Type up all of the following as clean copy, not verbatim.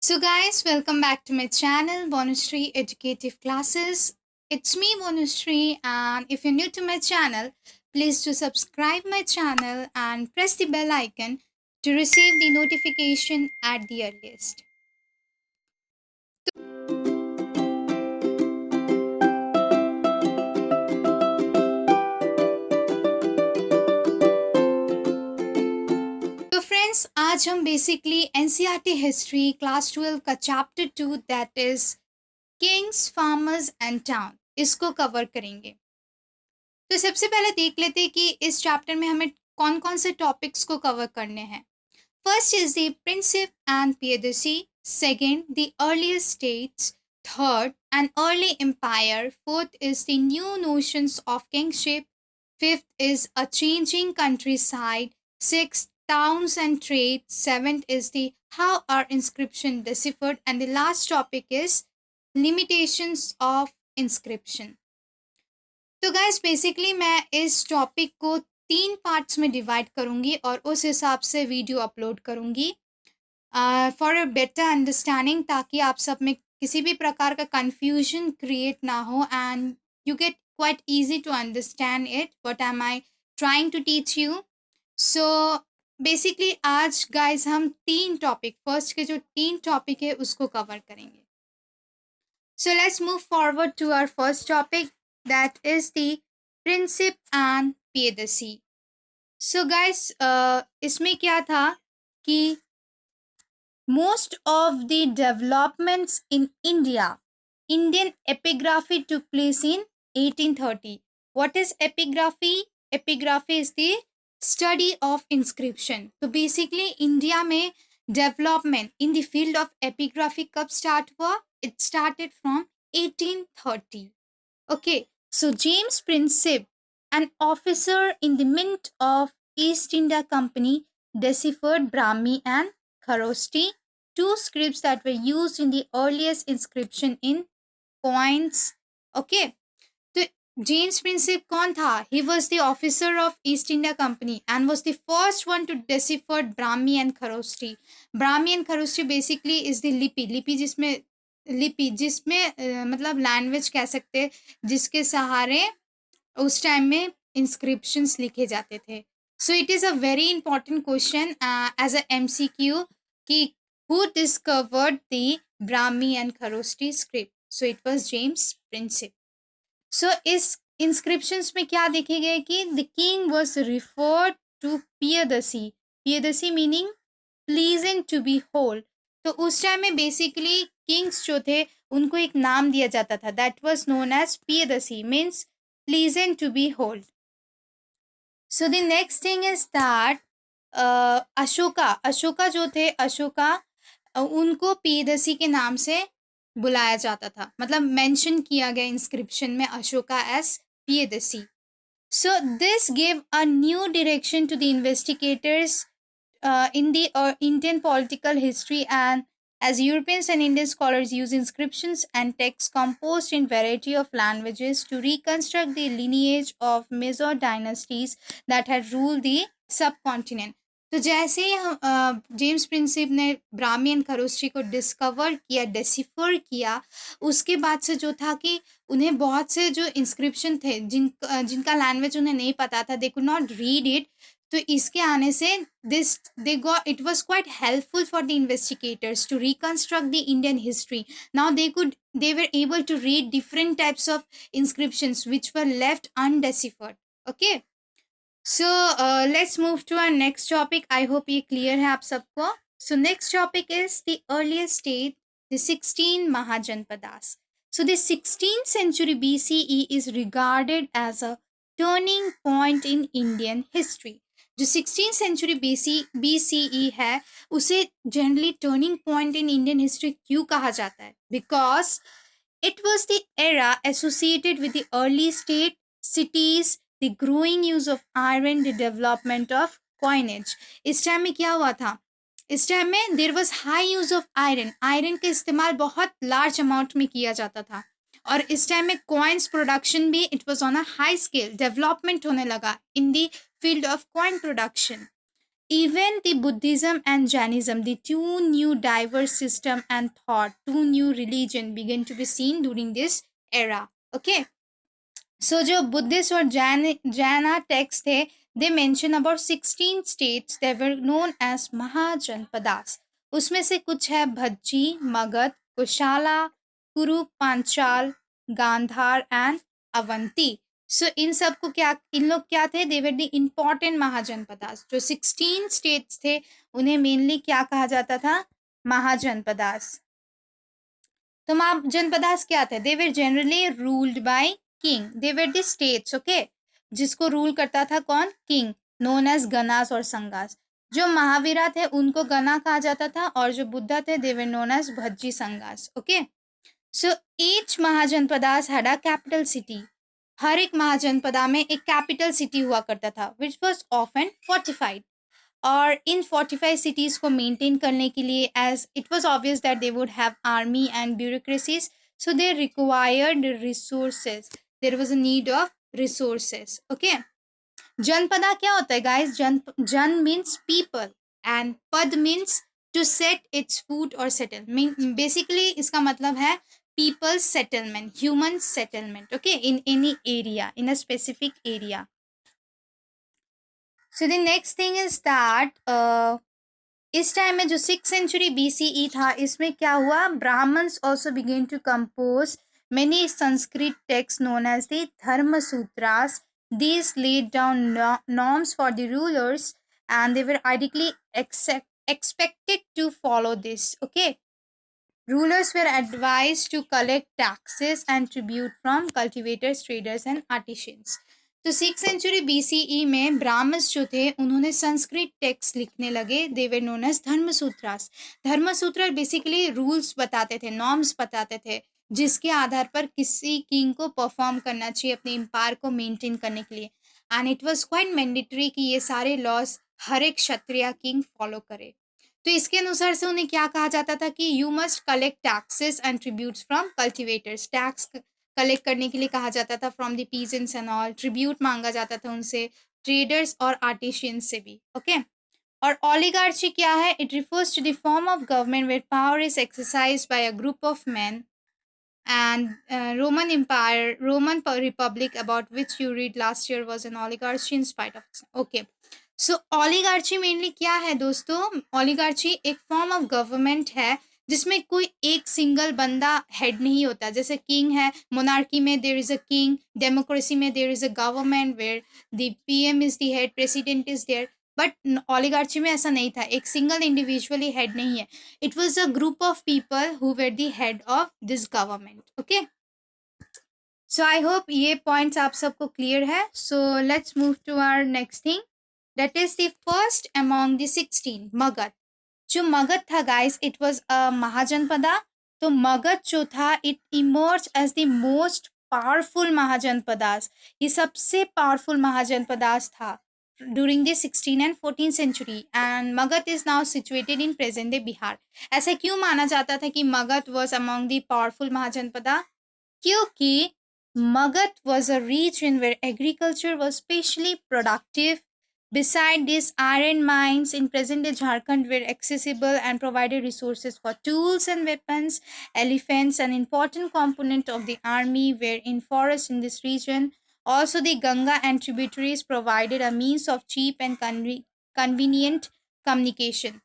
So guys, welcome back to my channel Bonushree Educative Classes. It's me Bonushree, and if you're new to my channel, please do subscribe my channel and press the bell icon to receive the notification at the earliest. तो friends, आज हम basically NCERT history class 12 का chapter 2 that is Kings, farmers and town इसको cover करेंगे। तो सबसे पहले देख लेते हैं कि इस चैप्टर में हमें कौन कौन से टॉपिक्स को कवर करने हैं। First is the Prinsep and Piyadasi, second the earliest states, third an early empire, fourth is the new notions of kingship, fifth is a changing countryside, sixth towns and trade, seventh is the how are inscription deciphered, and the last topic is limitations of inscription. तो guys basically मैं इस topic को 3 parts में divide करूँगी और उस हिसाब से वीडियो अपलोड करूँगी फॉर अ बेटर अंडरस्टैंडिंग, ताकि आप सब में किसी भी प्रकार का कन्फ्यूजन क्रिएट ना हो and you get quite easy to understand it what am I trying to teach you. So basically आज गाइस हम 3 टॉपिक, फर्स्ट के जो 3 टॉपिक है उसको कवर करेंगे। So let's move forward to our first topic, that is the Princip and Piyadasi. So guys, इसमें क्या था कि most of the developments in Indian epigraphy took place in 1830. What is epigraphy? Epigraphy is the study of inscription. तो basically India में development in the field of epigraphy कब start हुआ? It started from 1830. Okay, so James Princip, an officer in the Mint of East India Company, deciphered Brahmi and Kharosthi, two scripts that were used in the earliest inscription in coins. Okay, so James Princip कौन था? He was the officer of East India Company and was the first one to decipher Brahmi and Kharosthi. Brahmi and Kharosthi basically is the लिपि जिसमें मतलब language कह सकते जिसके सहारे उस टाइम में इंस्क्रिप्शंस लिखे जाते थे। So it is a very important question as a MCQ कि who discovered the Brahmi and Kharosthi script? So it was James Prinsep. So इस इंस्क्रिप्शंस में क्या देखे गए कि the king was referred to Piyadasi, Piyadasi meaning pleasant to beheld. तो उस time में बेसिकली किंग्स जो थे उनको एक नाम दिया जाता था, that was known as Piyadasi, means pleasant to beheld. So the next thing is that Ashoka जो थे, उनको पियदसी के नाम से बुलाया जाता था, मतलब मेंशन किया गया इंस्क्रिप्शन में Ashoka as Piyadasi. So this give a new direction to the investigators in the Indian political history, and as Europeans and Indian scholars use inscriptions and texts composed in variety of languages to reconstruct the lineage of Mysore dynasties that had ruled the subcontinent. तो जैसे ही James Prinsep ने Brahmi and Kharoshthi को discover किया, decipher किया, उसके बाद से जो था कि उन्हें बहुत से जो इंस्क्रिप्शन थे जिनका लैंग्वेज उन्हें नहीं पता था, they could not read it. तो इसके आने से it was quite helpful for the investigators to reconstruct the Indian history. Now they were able to read different types of inscriptions which were left undeciphered. Okay, so let's move to our next topic. I hope ये clear है आप सबको. So next topic is the earliest state, the 16 Mahajanpadas. So the 16th century BCE is regarded as a turning point in Indian history. जो 16th century BCE है उसे generally turning point in Indian history क्यों कहा जाता है? Because it was the era associated with the early state cities, the growing use of iron, the development of coinage. इस time में क्या हुआ था? इस टाइम में there was high use of iron, iron का इस्तेमाल बहुत लार्ज अमाउंट में किया जाता था, और इस टाइम में कॉइन्स प्रोडक्शन भी it was on a high scale, development होने लगा in the field of coin production. even the Buddhism and Jainism, the two new diverse system and thought, two new religion begin to be seen during this era. Okay. So जो Buddhist और Jaina text थे, they mention about 16 states they were known as Mahajanapadas. उसमें से कुछ है Vajji, Magadha, Kosala, Kuru, Panchala, Gandhara and Avanti. So इन सब को इन लोग क्या थे? They were the important Mahajanapadas. जो 16 स्टेट्स थे उन्हें मेनली क्या कहा जाता था? महाजनपदास. तो महाजनपदास क्या थे? They were generally ruled by king. They were the states, okay, जिसको रूल करता था कौन? किंग, नोन एज गणास और संगास. जो महावीरा थे उनको गणा कहा जाता था और जो बुद्धा थे they were known as Vajji sanghas. Okay. So each Mahajanapadas had a capital city. हर एक महाजनपदा में एक कैपिटल सिटी हुआ करता था विच वॉज ऑफन फोर्टिफाइड. और इन 45 सिटीज़ को मेंटेन करने के लिए, as it was obvious that they would have army and bureaucracies, so they required resources. There was a need of resources. Okay. Janapada क्या होता है guys? Jan means people and pad means to set its foot और settle. Basically इसका मतलब है people's settlement, human settlement, okay, in any area, in a specific area. So the next thing is that इस time में जो 6th century BCE था, इसमें क्या हुआ? Brahmins also began to compose many Sanskrit texts known as the Dharma Sutras. These laid down norms for the rulers and they were ideally expected to follow this, okay. Rulers were advised to collect taxes and tribute from cultivators, traders and artisans. तो 6th century BCE में Brahmins जो थे उन्होंने Sanskrit text लिखने लगे. They were known as Dharmasutras. Dharmasutra basically rules बताते थे, norms बताते थे, जिसके आधार पर किसी किंग को परफॉर्म करना चाहिए अपने एम्पायर को मेंटेन करने के लिए. And it was quite mandatory कि ये सारे लॉज हर एक क्षत्रिय किंग फॉलो करे. तो इसके अनुसार से उन्हें क्या कहा जाता था कि you must collect taxes and tributes from cultivators. Tax collect करने के लिए कहा जाता था from the peasants and all. Tribute मांगा जाता था उनसे, ट्रेडर्स और आर्टिशियंस से भी. ओके. और ओलिगार्ची क्या है? It refers to the form of government where power is exercised by a group of men. And Roman Empire, Roman Republic, about which you read last year, was an oligarchy in spite of. Okay. So oligarchy mainly क्या है दोस्तों? ओलिगार्ची एक form of government है जिसमें कोई एक single बंदा head नहीं होता. जैसे किंग है, मोनार्की में there is a king, democracy में there is a government where the PM is the head, president is there. But oligarchy में ऐसा नहीं था, एक सिंगल इंडिविजुअली हेड नहीं है. It was a group of people who were the head of this government. Okay. So I hope ये points आप सबको क्लियर है. So let's move to our next thing. That is the first among the 16, Magadha. जो मगध था guys, it was a Mahajanapada. तो मगध जो था, it emerged as the most powerful mahajanapadas. ये सबसे पावरफुल महाजनपदास था during the 16th and 14th century. And Magadh is now situated in present day Bihar. ऐसा क्यों माना जाता था कि Magadh was among the powerful Mahajanapada? क्योंकि Magadh was a region where agriculture was especially productive. Beside this, iron mines in present-day Jharkhand were accessible and provided resources for tools and weapons. Elephants, an important component of the army, were in forests in this region. Also, the Ganga and tributaries provided a means of cheap and convenient communication.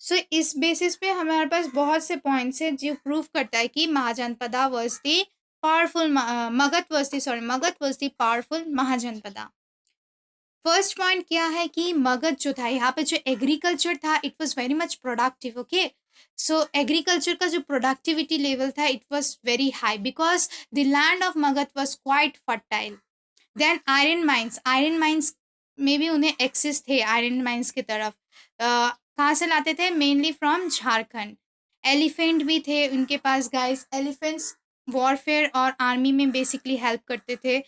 So, इस basis पे हमारे पास बहुत से points है जो prove करता है कि Mahajanapada was the powerful, Magadh was the powerful Mahajanapada. First point क्या है कि मगध जो था, यहाँ पे जो एग्रीकल्चर था, it was very much productive. Okay. So agriculture का जो प्रोडक्टिविटी लेवल था, it was very high because the land of Magadha was quite fertile. Then iron mines में भी उन्हें एक्सेस थे. आयरन माइंस की तरफ कहाँ से लाते थे? Mainly from Jharkhand. एलिफेंट भी थे उनके पास गाइस. एलिफेंट्स वॉरफेयर और आर्मी में बेसिकली हेल्प करते थे.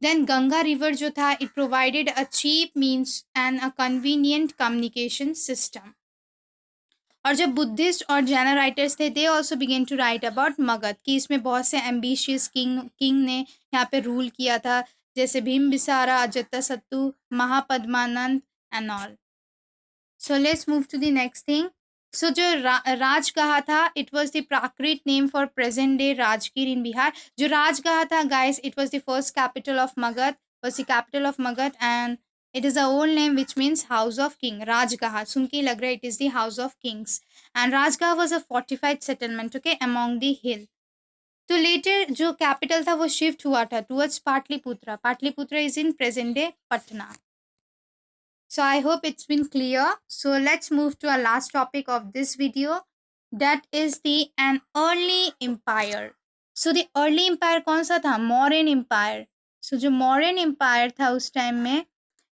देन गंगा रिवर जो था, it provided a cheap means and a convenient communication system. और जब बुद्धिस्ट और जैन राइटर्स थे, they also began to write about Magadha कि इसमें बहुत से एम्बिशियस किंग ने यहाँ पे रूल किया था, जैसे Bimbisara, Ajatashatru, Mahapadmananda and all. So let's move to the next thing. So जो राजगाहा था, it was the Prakrit name for present day Rajgir in Bihar. जो राजगाहा था guys, it was the first capital of Magadh, was the capital of Magadh, and it is a old name which means house of king. राजगाहा सुन के लग रहा है it is the house of kings. And Rajgaha was a fortified settlement, okay, among the hill. तो later जो capital था वो shift हुआ था towards Pataliputra. Pataliputra is in present day Patna. So I hope it's been clear. So let's move to our last topic of this video, that is the an early empire. So the early empire कौन सा था? Mauryan Empire. So जो Mauryan Empire था उस time में,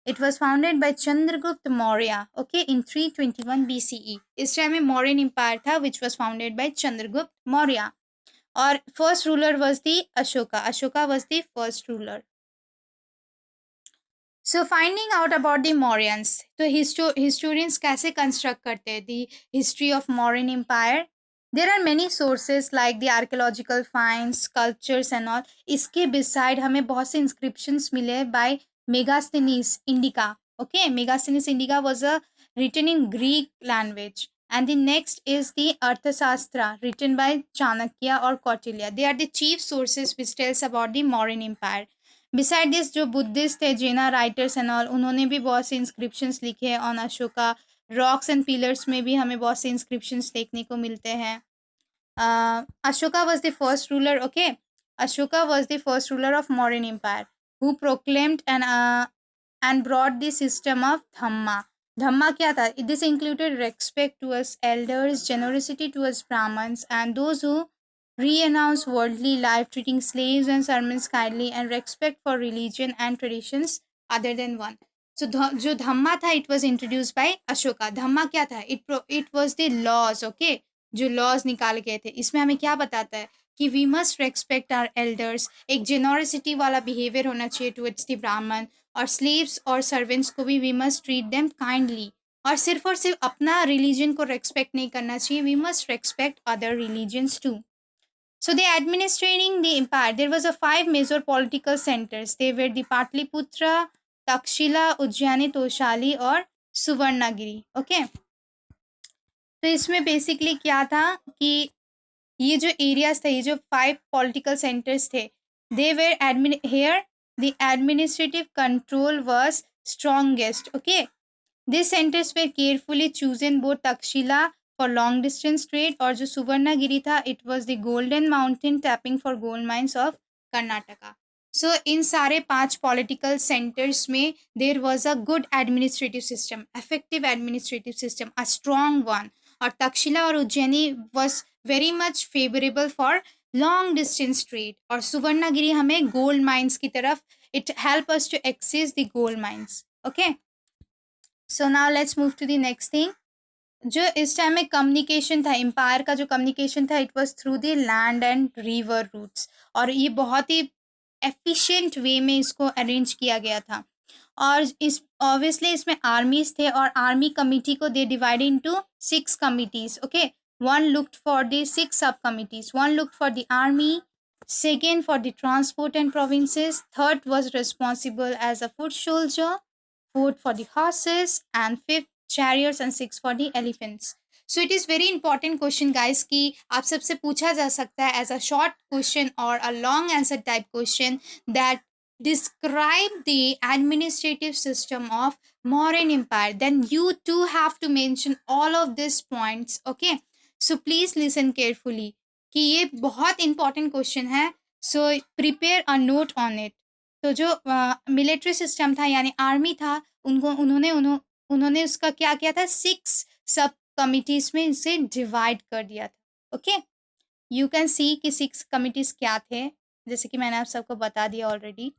it was founded by Chandragupta Maurya, okay, in 321 BCE. इस time में Mauryan Empire था which was founded by Chandragupta Maurya. और first ruler was the Ashoka. Ashoka was the first ruler. So finding out about the Mauryans, तो historians कैसे construct करते हैं the history of Mauryan Empire? There are many sources like the archaeological finds, sculptures and all. इसके beside हमें बहुत से inscriptions मिले by Megasthenes Indica. Okay, Megasthenes Indica was written in Greek language. And the next is the Arthashastra written by Chanakya or Kautilya. They are the chief sources which tells about the Mauryan Empire. Beside this, जो Buddhist थे, जेना writers and all, उन्होंने भी बहुत से inscriptions लिखे हैं on Ashoka. Rocks and pillars में भी हमें बहुत से इंस्क्रिप्शंस देखने को मिलते हैं. Ashoka was the first ruler, okay. Ashoka was the first ruler of Mauryan empire who proclaimed and broad the system of dhamma. Dhamma क्या था? This included respect towards elders, generosity towards Brahmins and those who re-announce worldly life, treating slaves and servants kindly, and respect for religion and traditions other than one. So जो धम्मा था, it was introduced by Ashoka. धम्मा क्या था? It was the laws, okay, जो laws निकाल गए थे. इसमें हमें क्या बताता है कि we must respect our elders. एक generosity वाला behavior होना चाहिए towards the ब्राह्मण, और slaves और servants को भी we must treat them kindly. और सिर्फ अपना religion को respect नहीं करना चाहिए. We must respect other religions too. So they administrating the empire. There was a 5 major political centers. They were the Patliputra, Takshila, Ujjayini, Toshali और Suvarnagiri. Okay. तो इसमें बेसिकली क्या था कि ये जो एरियाज थे, ये जो 5 पॉलिटिकल सेंटर्स थे, they were here the administrative control was strongest. Okay. These centers were carefully chosen, both Takshila for long distance trade और जो सुवर्णगिरी था, it was the golden mountain tapping for gold mines of Karnataka. So इन सारे 5 political centers में there was a good administrative system, effective administrative system, a strong one. और तक्षशिला और Ujjaini was very much favorable for long distance trade. और सुवर्णगिरी हमें gold mines की तरफ, it help us to access the gold mines. Okay. So now let's move to the next thing. जो इस time में communication था, एम्पायर का जो कम्युनिकेशन था, it was through the land and river roots. और ये बहुत ही एफिशिएंट वे में इसको अरेंज किया गया था. और इस ऑब्वियसली इसमें आर्मीज थे, और आर्मी कमिटी को they divide into 6 committees. Okay, one looked for the 6 सब committees. One looked for the army, second for the transport and provinces, third was responsible as a foot soldier, fourth for the horses, and fifth chariots, and sixth for the elephants. So it is very important question guys कि आप सबसे पूछा जा सकता है as a short question or a long answer type question that describe the administrative system of Mauryan Empire. Then you too have to mention all of these points. Okay, so please listen carefully कि ये बहुत important question है. So prepare a note on it. तो जो military system था यानी army था, उन्होंने उसका क्या किया था, 6 सब कमिटीज में इसे डिवाइड कर दिया था. ओके, यू कैन सी कि 6 कमिटीज क्या थे, जैसे कि मैंने आप सबको बता दिया ऑलरेडी.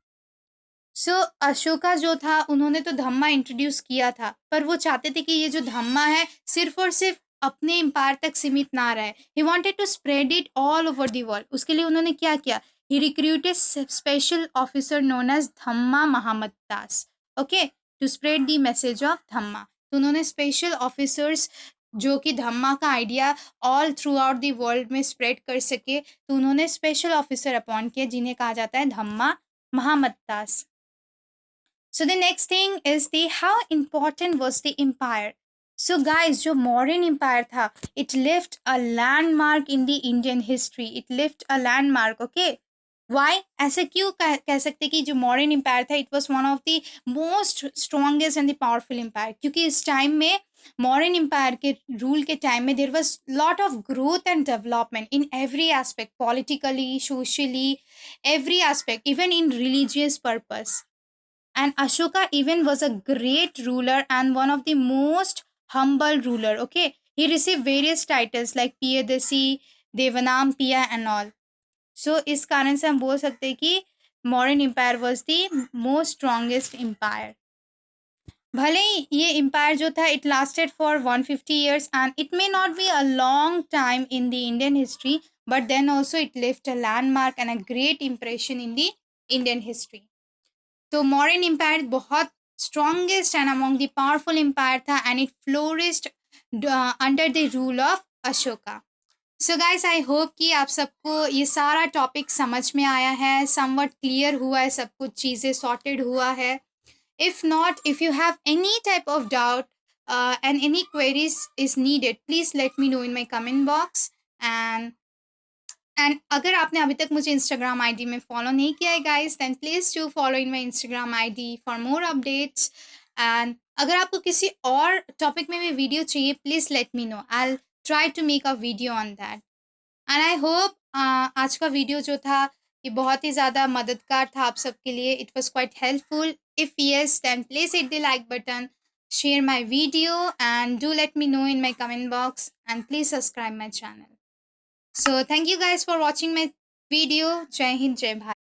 सो अशोका जो था, उन्होंने तो धम्मा इंट्रोड्यूस किया था, पर वो चाहते थे कि ये जो धम्मा है सिर्फ और सिर्फ अपने एम्पायर तक सीमित ना रहे. He wanted to spread it all over the world. उसके लिए उन्होंने क्या किया, he recruited special officer known as dhamma mahamattas, okay, to spread the message of dhamma. तो उन्होंने स्पेशल ऑफिसर्स जो कि धम्मा का idea all throughout the world में स्प्रेड कर सके, तो उन्होंने स्पेशल ऑफिसर अपॉइंट किया जिन्हें कहा जाता है धम्मा महामत्तास. So the next thing is the how important was the empire. So guys, जो मौर्यन एम्पायर था, it left a landmark in the Indian history, it left a landmark, okay. Why, ऐसे क्यों कह सकते कि जो मौर्यन एम्पायर था, it was one of the most strongest and the powerful empire, क्योंकि इस टाइम में मौर्यन एम्पायर के रूल के टाइम में there was lot of growth and development in every aspect, politically, socially, every aspect, even in religious purpose. And Ashoka even was a great ruler and one of the most humble ruler. Okay, he received various titles like Piyadasi, Devanam, Piya and all. So इस कारण से हम बोल सकते हैं कि Mauryan empire was the most strongest empire. भले ही ये एम्पायर जो था, it lasted for 150 years and it may not be a long time in the Indian history, but then also it left a landmark and a great impression in the Indian history. तो Mauryan empire बहुत strongest and among the powerful empire था and it flourished under the rule of Ashoka. So guys, I hope कि आप सबको ये सारा topic समझ में आया है, समवट क्लियर हुआ है, सब कुछ चीज़ें सॉर्टेड हुआ है. If not, if you have any type of doubt and any queries is needed, please let me know in my comment box. And अगर आपने अभी तक मुझे इंस्टाग्राम आईडी में फॉलो नहीं किया है guys, then please do follow in my Instagram ID for more updates. And अगर आपको किसी और टॉपिक में भी वीडियो चाहिए, please let me know, I try to make a video on that. And I hope आज का वीडियो जो था, ये बहुत ही ज़्यादा मददगार था आप सबके लिए. It was quite helpful. If yes, then please hit the like button, share my video, and do let me know in my comment box, and please subscribe my channel. So thank you guys for watching my video. Jai Hind, Jai Bharat.